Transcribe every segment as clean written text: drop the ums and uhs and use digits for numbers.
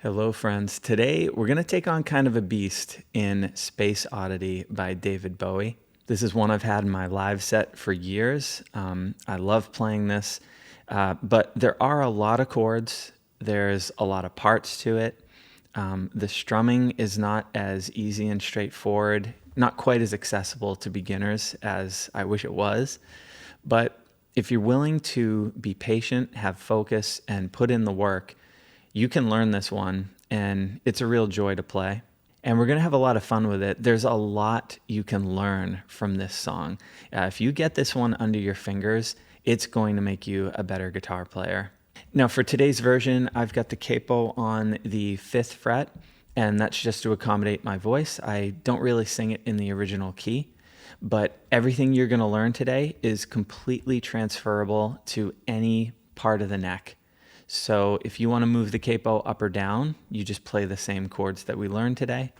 Hello, friends. Today we're going to take on kind of a beast in Space Oddity by David Bowie. This is one I've had in my live set for years. I love playing this, but there are a lot of chords. There's a lot of parts to it. The strumming is not as easy and straightforward, not quite as accessible to beginners as I wish it was. But if you're willing to be patient, have focus, and put in the work, you can learn this one, and it's a real joy to play. And we're going to have a lot of fun with it. There's a lot you can learn from this song. If you get this one under your fingers, it's going to make you a better guitar player. Now, for today's version, I've got the capo on the 5th fret, and that's just to accommodate my voice. I don't really sing it in the original key, but everything you're going to learn today is completely transferable to any part of the neck. So if you want to move the capo up or down, you just play the same chords that we learned today.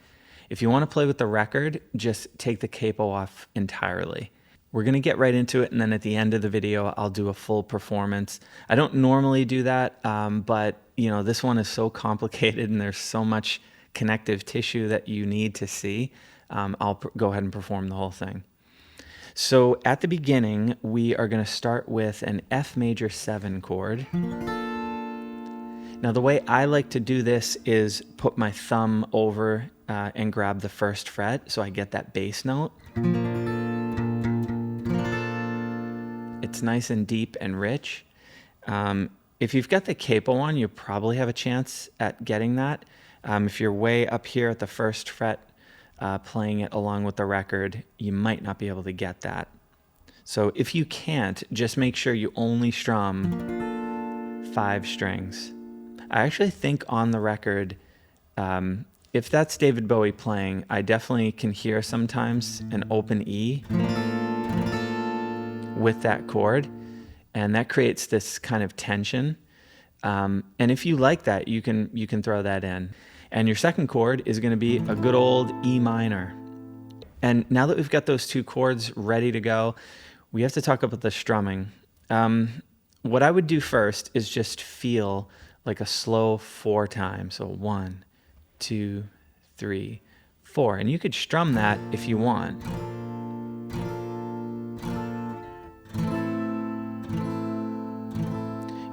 If you want to play with the record, just take the capo off entirely. We're going to get right into it, and then at the end of the video, I'll do a full performance. I don't normally do that, but this one is so complicated and there's so much connective tissue that you need to see. I'll go ahead and perform the whole thing. So at the beginning, we are going to start with an F major 7 chord. Now, the way I like to do this is put my thumb over and grab the 1st fret so I get that bass note. It's nice and deep and rich. If you've got the capo on, you probably have a chance at getting that. If you're way up here at the 1st fret playing it along with the record, you might not be able to get that. So if you can't, just make sure you only strum 5 strings. I actually think on the record, if that's David Bowie playing, I definitely can hear sometimes an open E with that chord, and that creates this kind of tension. And if you like that, you can throw that in. And your 2nd chord is going to be a good old E minor. And now that we've got those 2 chords ready to go, we have to talk about the strumming. What I would do first is just feel like a slow 4 time. So 1, 2, 3, 4. And you could strum that if you want.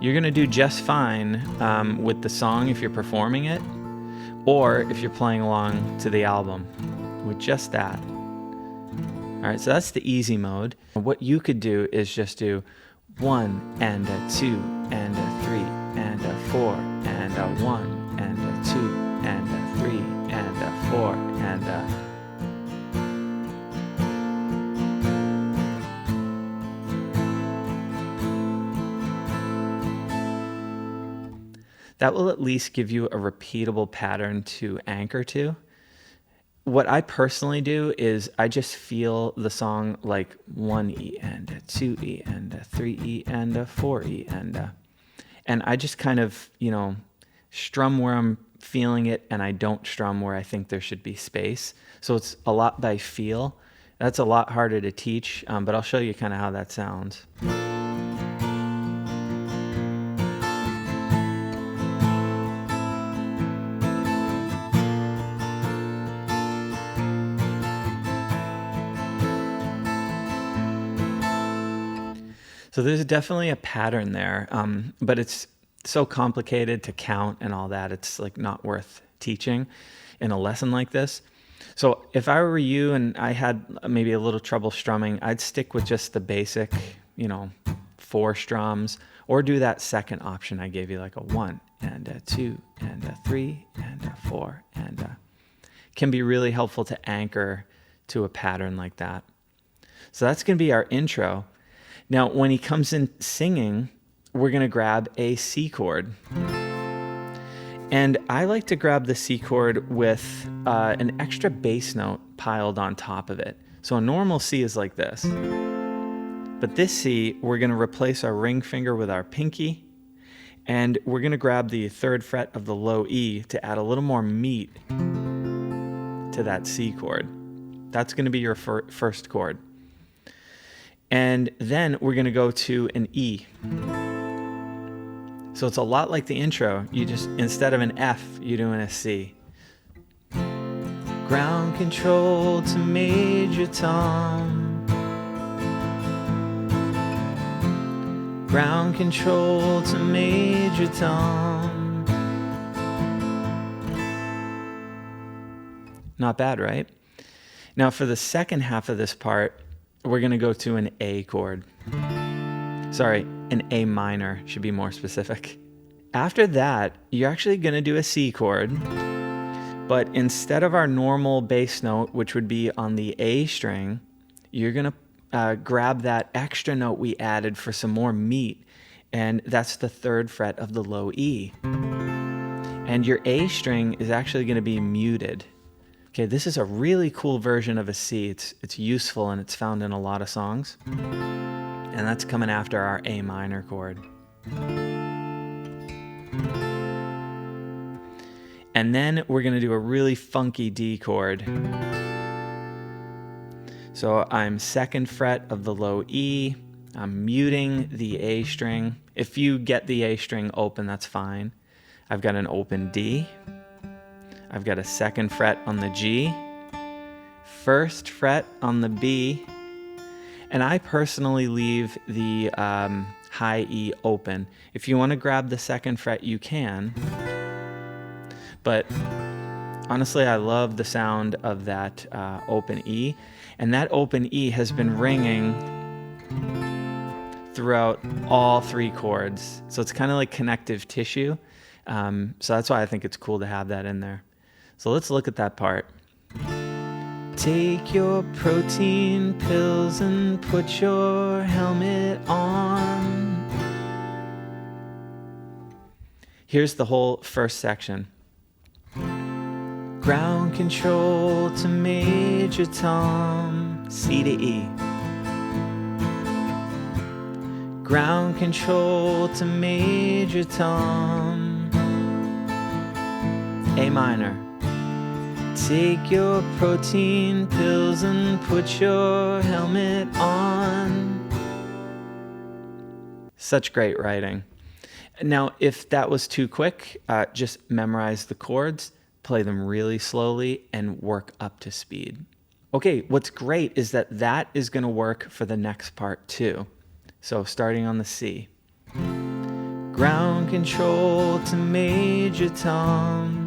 You're going to do just fine with the song if you're performing it, or if you're playing along to the album with just that. All right, so that's the easy mode. What you could do is just do 1 and a 2 and a 3 and a 4 and a 1 and a 2 and a 3 and a 4 and a... That will at least give you a repeatable pattern to anchor to. What I personally do is I just feel the song like 1 E and a 2 E and a 3 E and a 4 E and I just kind of, strum where I'm feeling it, and I don't strum where I think there should be space. So it's a lot by feel. That's a lot harder to teach, but I'll show you kind of how that sounds. So there's definitely a pattern there, but it's so complicated to count and all that. It's like not worth teaching in a lesson like this. So if I were you and I had maybe a little trouble strumming, I'd stick with just the basic, 4 strums, or do that 2nd option I gave you, like a 1 and a 2 and a 3 and a 4 and a... Can be really helpful to anchor to a pattern like that. So that's going to be our intro. Now, when he comes in singing, we're going to grab a C chord. And I like to grab the C chord with an extra bass note piled on top of it. So a normal C is like this. But this C, we're going to replace our ring finger with our pinky, and we're going to grab the 3rd fret of the low E to add a little more meat to that C chord. That's going to be your 1st chord. And then we're going to go to an E. So it's a lot like the intro. You just, instead of an F, you're doing a C. Ground control to Major Tom. Ground control to Major Tom. Not bad, right? Now for the second half of this part, we're going to go to an A chord. Sorry, an A minor, should be more specific. After that, you're actually going to do a C chord, but instead of our normal bass note, which would be on the A string, you're going to grab that extra note we added for some more meat, and that's the 3rd fret of the low E. And your A string is actually going to be muted. Okay, this is a really cool version of a C. It's useful and it's found in a lot of songs. And that's coming after our A minor chord. And then we're going to do a really funky D chord. So I'm 2nd fret of the low E. I'm muting the A string. If you get the A string open, that's fine. I've got an open D. I've got a 2nd fret on the G, 1st fret on the B, and I personally leave the high E open. If you want to grab the 2nd fret, you can, but honestly, I love the sound of that open E, and that open E has been ringing throughout all 3 chords, so it's kind of like connective tissue, so that's why I think it's cool to have that in there. So let's look at that part. Take your protein pills and put your helmet on. Here's the whole first section. Ground control to Major Tom, C to E. Ground control to Major Tom, A minor. Take your protein pills and put your helmet on. Such great writing. Now, if that was too quick, just memorize the chords, play them really slowly, and work up to speed. Okay, what's great is that that is going to work for the next part too. So starting on the C. Ground control to Major Tom.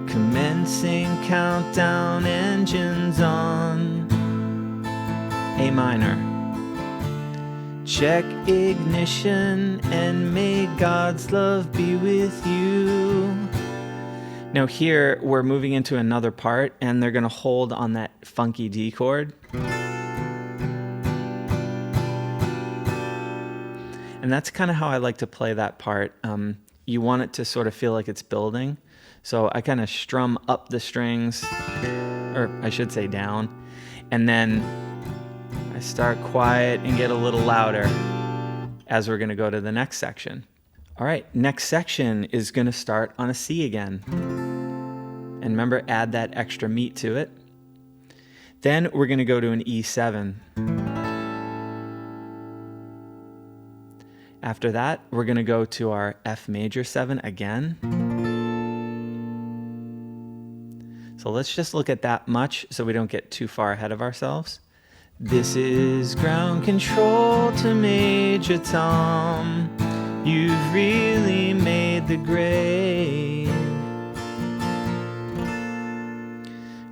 Commencing countdown, engines on. A minor. Check ignition and may God's love be with you. Now here we're moving into another part and they're going to hold on that funky D chord. And that's kind of how I like to play that part. You want it to sort of feel like it's building. So I kind of strum up the strings, or I should say down, and then I start quiet and get a little louder as we're going to go to the next section. All right, next section is going to start on a C again. And remember, add that extra meat to it. Then we're going to go to an E7. After that, we're going to go to our F major 7 again. So let's just look at that much so we don't get too far ahead of ourselves. This is ground control to Major Tom. You've really made the grade.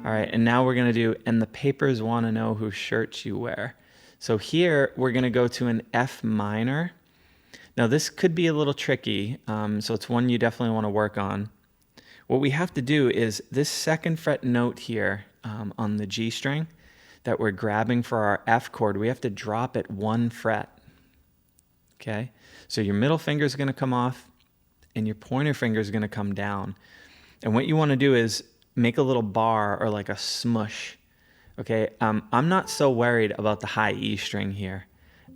All right, and now we're going to do, and the papers want to know whose shirts you wear. So here we're going to go to an F minor. Now this could be a little tricky, so it's one you definitely want to work on. What we have to do is this 2nd fret note here on the G string that we're grabbing for our F chord, we have to drop it 1 fret. Okay, so your middle finger is going to come off and your pointer finger is going to come down. And what you want to do is make a little bar or like a smush. Okay, I'm not so worried about the high E string here,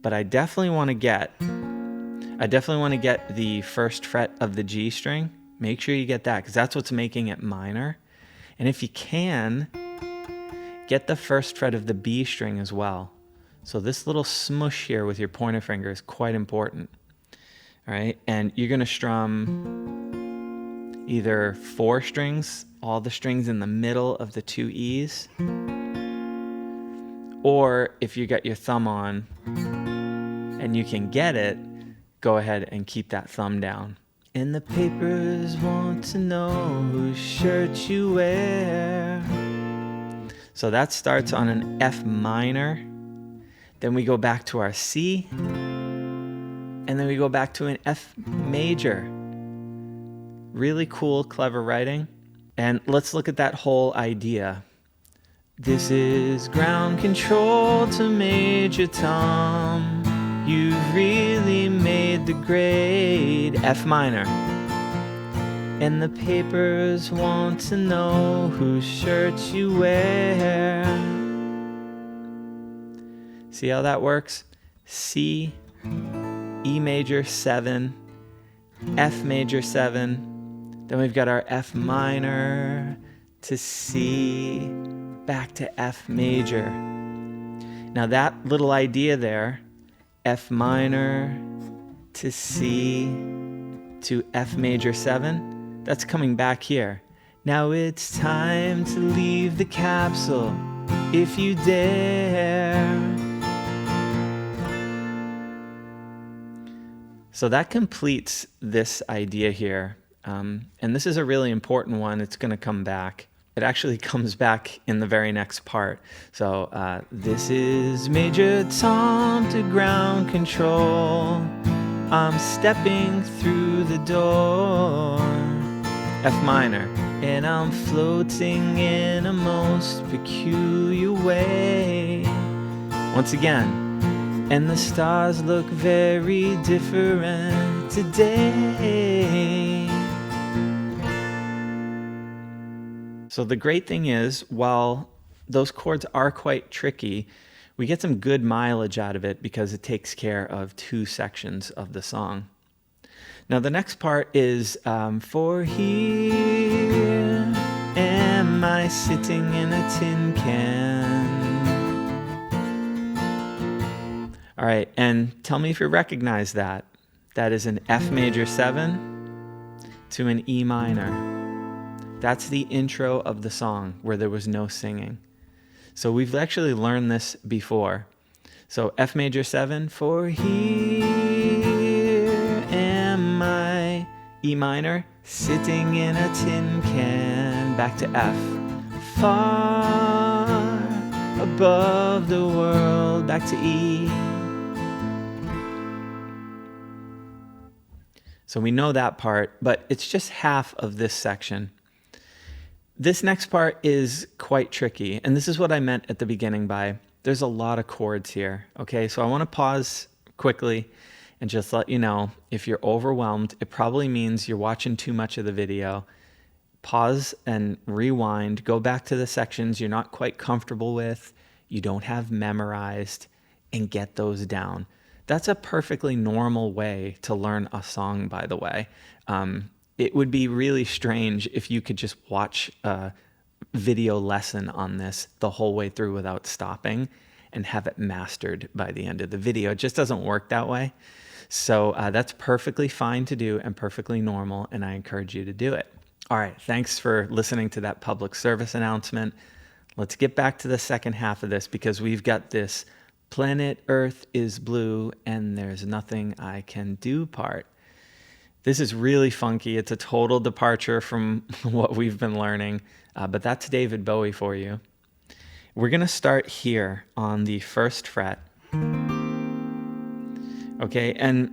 but I definitely want to get the 1st fret of the G string. Make sure you get that because that's what's making it minor. And if you can, get the 1st fret of the B string as well. So this little smush here with your pointer finger is quite important. All right, and you're gonna strum either 4 strings, all the strings in the middle of the 2 E's, or if you got your thumb on and you can get it, go ahead and keep that thumb down. And the papers want to know whose shirt you wear. So that starts on an F minor. Then we go back to our C. And then we go back to an F major. Really cool, clever writing. And let's look at that whole idea. This is ground control to Major Tom. You've really made the grade. F minor. And the papers want to know whose shirt you wear. See how that works? C, E major 7, F major 7. Then we've got our F minor to C, back to F major. Now that little idea there, F minor to C to F major 7, that's coming back here. Now it's time to leave the capsule if you dare. So that completes this idea here. And this is a really important one. It's going to come back. It actually comes back in the very next part. So this is Major Tom to ground control. I'm stepping through the door. F minor. And I'm floating in a most peculiar way. Once again. And the stars look very different today. So the great thing is, while those chords are quite tricky, we get some good mileage out of it because it takes care of 2 sections of the song. Now the next part is, for here am I sitting in a tin can. All right, and tell me if you recognize that. That is an F major 7 to an E minor. That's the intro of the song where there was no singing. So we've actually learned this before. So F major 7, for here am I, E minor, sitting in a tin can, back to F. Far above the world, back to E. So we know that part, but it's just half of this section. This next part is quite tricky, and this is what I meant at the beginning by there's a lot of chords here, okay? So I want to pause quickly and just let you know, if you're overwhelmed, it probably means you're watching too much of the video. Pause and rewind, go back to the sections you're not quite comfortable with, you don't have memorized, and get those down. That's a perfectly normal way to learn a song, by the way. It would be really strange if you could just watch a video lesson on this the whole way through without stopping and have it mastered by the end of the video. It just doesn't work that way. So that's perfectly fine to do and perfectly normal, and I encourage you to do it. All right, thanks for listening to that public service announcement. Let's get back to the second half of this because we've got this planet Earth is blue and there's nothing I can do part. This is really funky. It's a total departure from what we've been learning, but that's David Bowie for you. We're going to start here on the 1st fret. Okay, and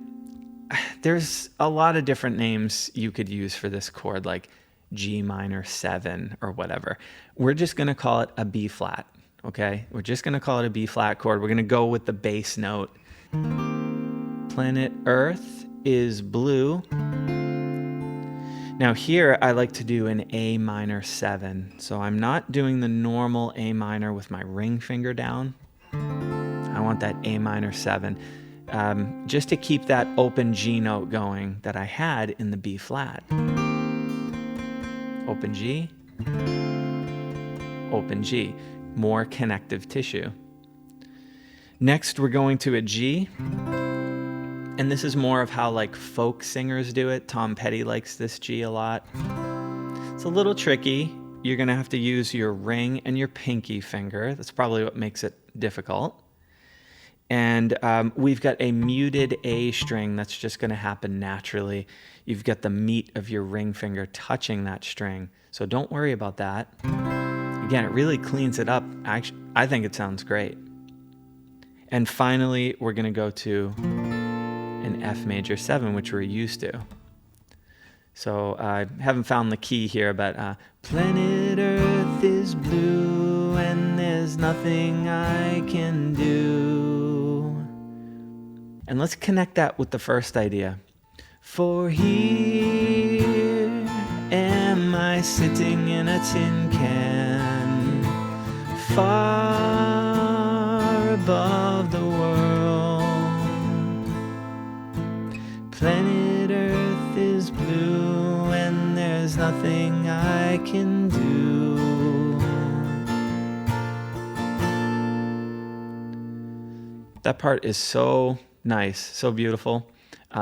there's a lot of different names you could use for this chord, like G minor 7 or whatever. We're just going to call it a B flat, okay? We're just going to call it a B flat chord. We're going to go with the bass note. Planet Earth is blue. Now here I like to do an A minor 7. So I'm not doing the normal A minor with my ring finger down. I want that A minor 7. Just to keep that open G note going that I had in the B flat. Open G, open G, more connective tissue. Next, we're going to a G. And this is more of how like folk singers do it. Tom Petty likes this G a lot. It's a little tricky. You're going to have to use your ring and your pinky finger. That's probably what makes it difficult. And we've got a muted A string that's just going to happen naturally. You've got the meat of your ring finger touching that string. So don't worry about that. Again, it really cleans it up. Actually, I think it sounds great. And finally, we're going to go to an F major 7, which we're used to. So I haven't found the key here, but planet Earth is blue and there's nothing I can do. And let's connect that with the first idea. For here am I sitting in a tin can, far above the world. Planet Earth is blue and there's nothing I can do. That part is so nice, so beautiful,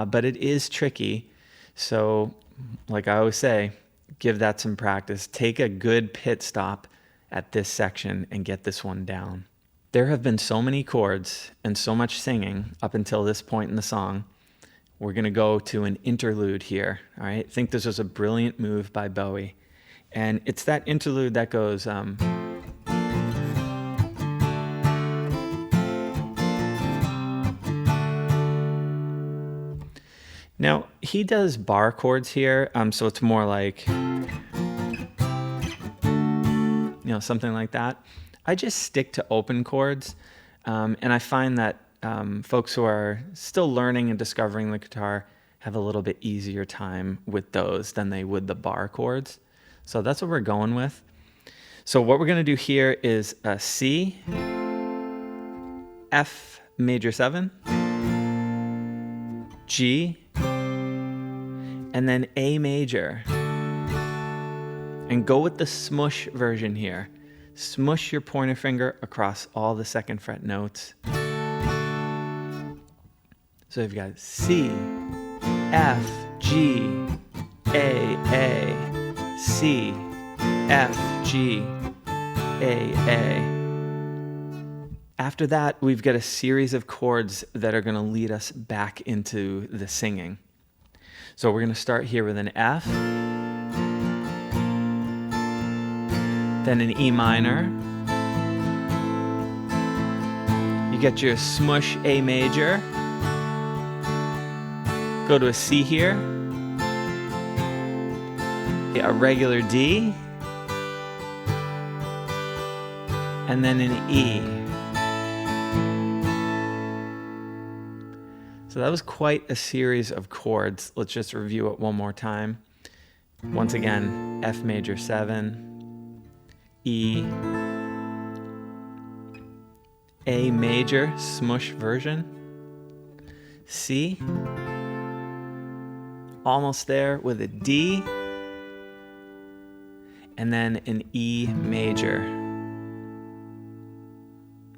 but it is tricky. So, like I always say, give that some practice. Take a good pit stop at this section and get this one down. There have been so many chords and so much singing up until this point in the song. We're going to go to an interlude here. All right. I think this was a brilliant move by Bowie. And it's that interlude that goes, now he does bar chords here. So it's more like, something like that. I just stick to open chords. And I find that folks who are still learning and discovering the guitar have a little bit easier time with those than they would the bar chords. So that's what we're going with. So what we're going to do here is a C, F major 7, G, and then A major. And go with the smush version here. Smush your pointer finger across all the second fret notes. So you've got C, F, G, A, C, F, G, A. After that, we've got a series of chords that are going to lead us back into the singing. So we're going to start here with an F, then an E minor. You get your smush A major. Go to a C here. A regular D. And then an E. So that was quite a series of chords. Let's just review it one more time. Once again, F major 7. E, A major, smush version, C, almost there with a D, and then an E major.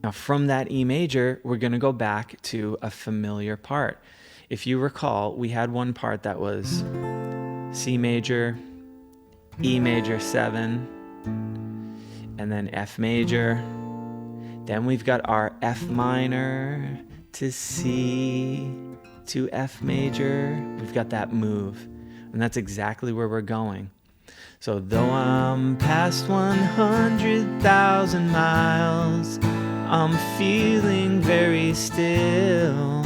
Now from that E major, we're going to go back to a familiar part. If you recall, we had one part that was C major, E major 7, and then F major. Then we've got our F minor to C to F major. We've got that move, and that's exactly where we're going. So though I'm past 100,000 miles, I'm feeling very still,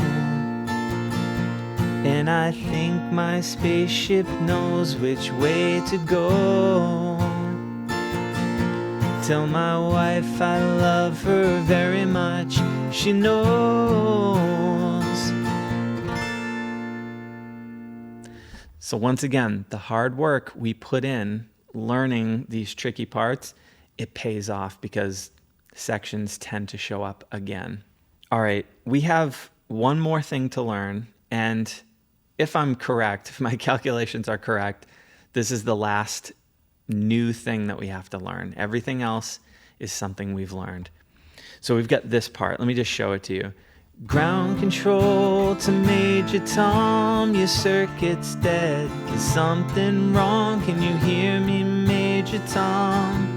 and I think my spaceship knows which way to go. Tell my wife I love her very much, she knows. So once again, the hard work we put in learning these tricky parts, it pays off because sections tend to show up again. All right, we have one more thing to learn, and if I'm correct, if my calculations are correct, this is the last new thing that we have to learn. Everything else is something we've learned. So we've got this part. Let me just show it to you. Ground control to Major Tom, your circuit's dead. Is something wrong? Can you hear me, Major Tom?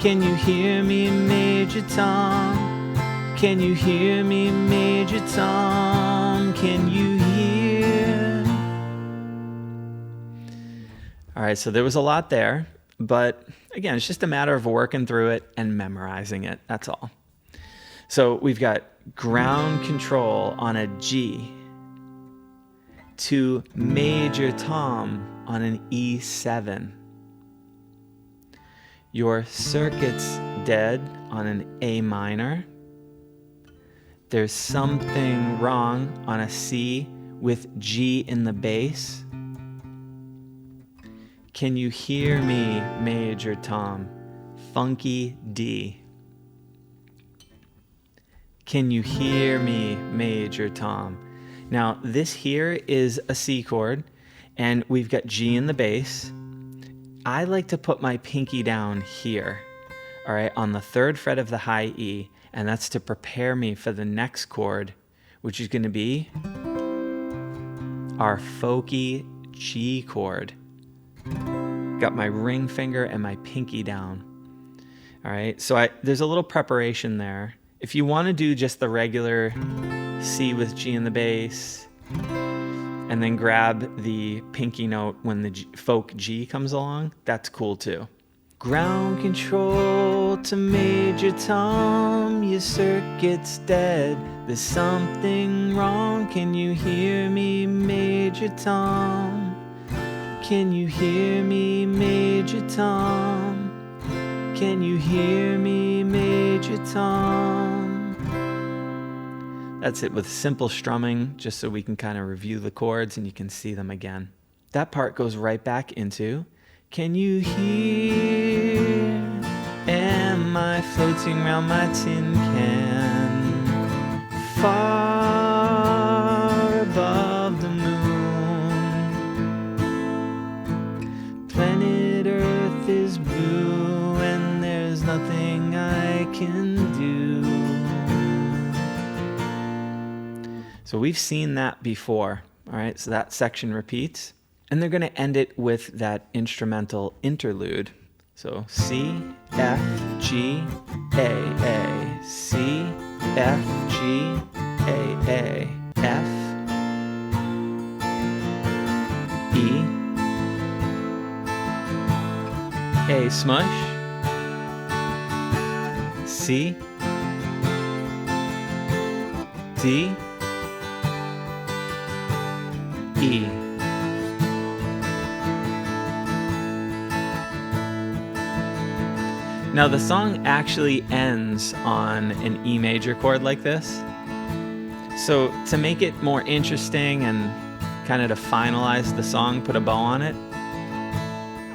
Can you hear me, Major Tom? Can you hear me, Major Tom? Can you hear? All right, so there was a lot there, but again, it's just a matter of working through it and memorizing it. That's all. So we've got ground control on a G to Major Tom on an E7. Your circuit's dead on an A minor. There's something wrong on a C with G in the bass. Can you hear me, Major Tom? Funky D. Can you hear me, Major Tom? Now, this here is a C chord, and we've got G in the bass. I like to put my pinky down here, all right, on the 3rd fret of the high E, and that's to prepare me for the next chord, which is going to be our folky G chord. Got my ring finger and my pinky down. All right, so there's a little preparation there. If you want to do just the regular C with G in the bass, and then grab the pinky note when the folk G comes along, that's cool too. Ground control to Major Tom, your circuit's dead. There's something wrong. Can you hear me, Major Tom? Can you hear me, Major Tom? Can you hear me, Major Tom? That's it with simple strumming, just so we can kind of review the chords and you can see them again. That part goes right back into, can you hear? Am I floating around my tin can? Far above the moon. Planet Earth is blue and there's nothing I can do. So we've seen that before, all right? So that section repeats, and they're going to end it with that instrumental interlude. So C, F, G, A, C, F, G, A, F, E, A smush, C, D, E. Now the song actually ends on an E major chord like this. So to make it more interesting and kind of to finalize the song, put a bow on it,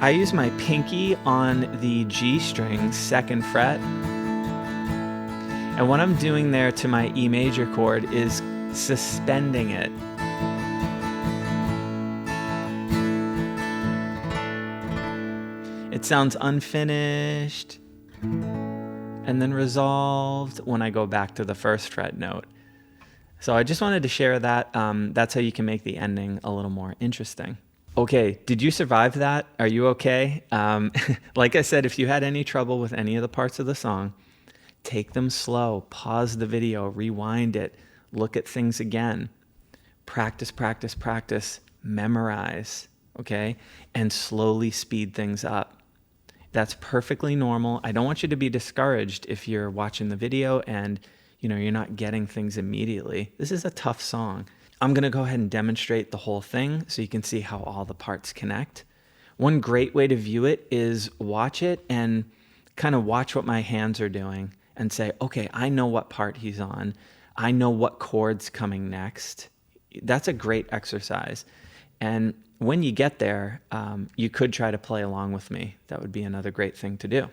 I use my pinky on the G string 2nd fret. And what I'm doing there to my E major chord is suspending it. It sounds unfinished and then resolved when I go back to the 1st fret note. So I just wanted to share that. That's how you can make the ending a little more interesting. Okay, did you survive that? Are you okay? Like I said, if you had any trouble with any of the parts of the song, take them slow, pause the video, rewind it, look at things again. Practice, practice, practice, memorize, okay? And slowly speed things up. That's perfectly normal. I don't want you to be discouraged if you're watching the video and you're not getting things immediately. This is a tough song. I'm going to go ahead and demonstrate the whole thing so you can see how all the parts connect. One great way to view it is watch it and kind of watch what my hands are doing and say, okay, I know what part he's on. I know what chord's coming next. That's a great exercise. And when you get there, you could try to play along with me. That would be another great thing to do.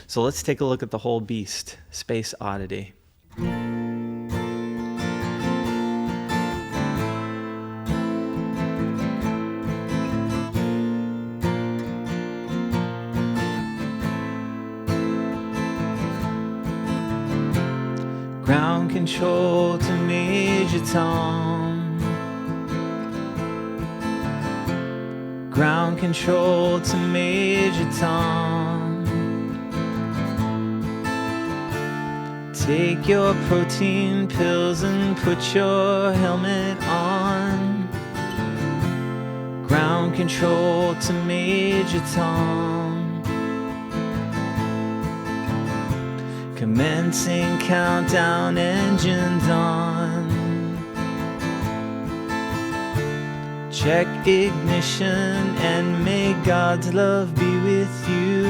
So let's take a look at the whole beast, Space Oddity. ground control to Major Tom. Ground control to Major Tom. Take your protein pills and put your helmet on. Ground control to Major Tom. Commencing countdown, engines on. Check ignition and may God's love be with you.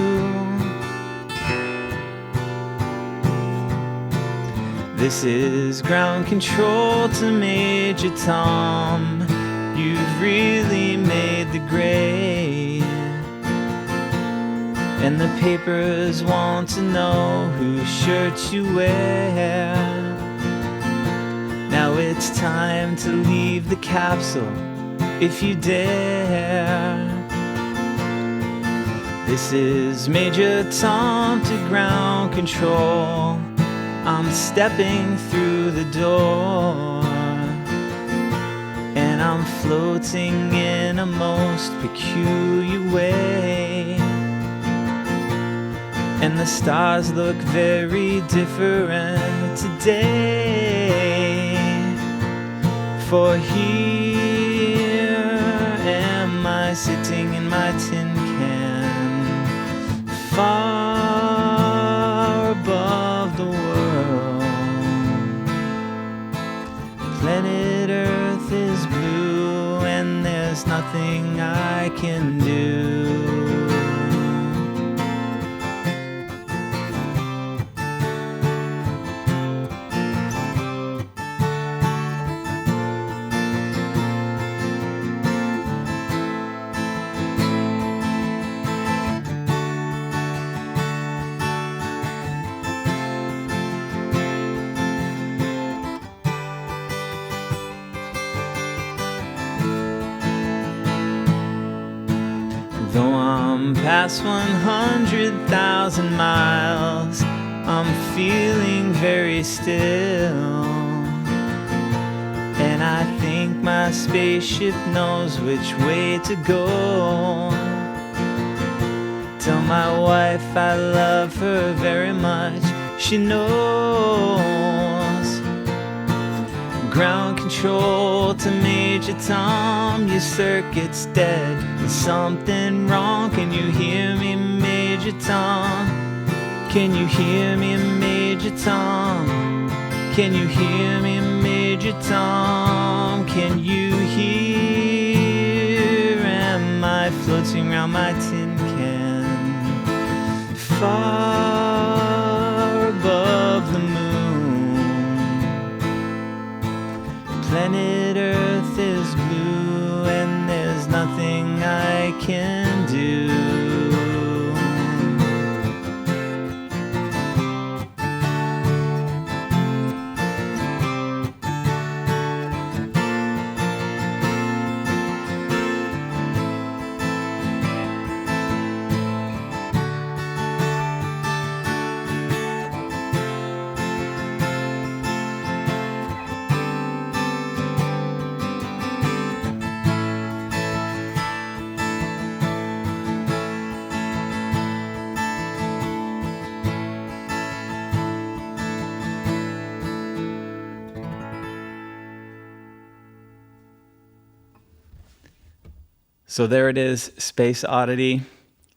This is ground control to Major Tom. You've really made the grade, and the papers want to know whose shirt you wear. Now it's time to leave the capsule, if you dare. This is Major Tom to ground control. I'm stepping through the door, and I'm floating in a most peculiar way. And the stars look very different today. For here am I sitting in my tin can, far above the world. Planet Earth is blue and there's nothing I can do. Though I'm past 100,000 miles, I'm feeling very still. And I think my spaceship knows which way to go. Tell my wife I love her very much, she knows. Ground control to Major Tom, your circuit's dead. There's something wrong, can you hear me, Major Tom? Can you hear me, Major Tom? Can you hear me, Major Tom? Can you hear? Am I floating around my tin can, far above the moon? Planet Earth is blue and there's nothing I can do. So there it is, Space Oddity.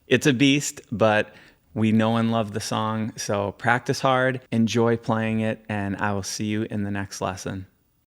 It's a beast, but we know and love the song. So practice hard, enjoy playing it, and I will see you in the next lesson.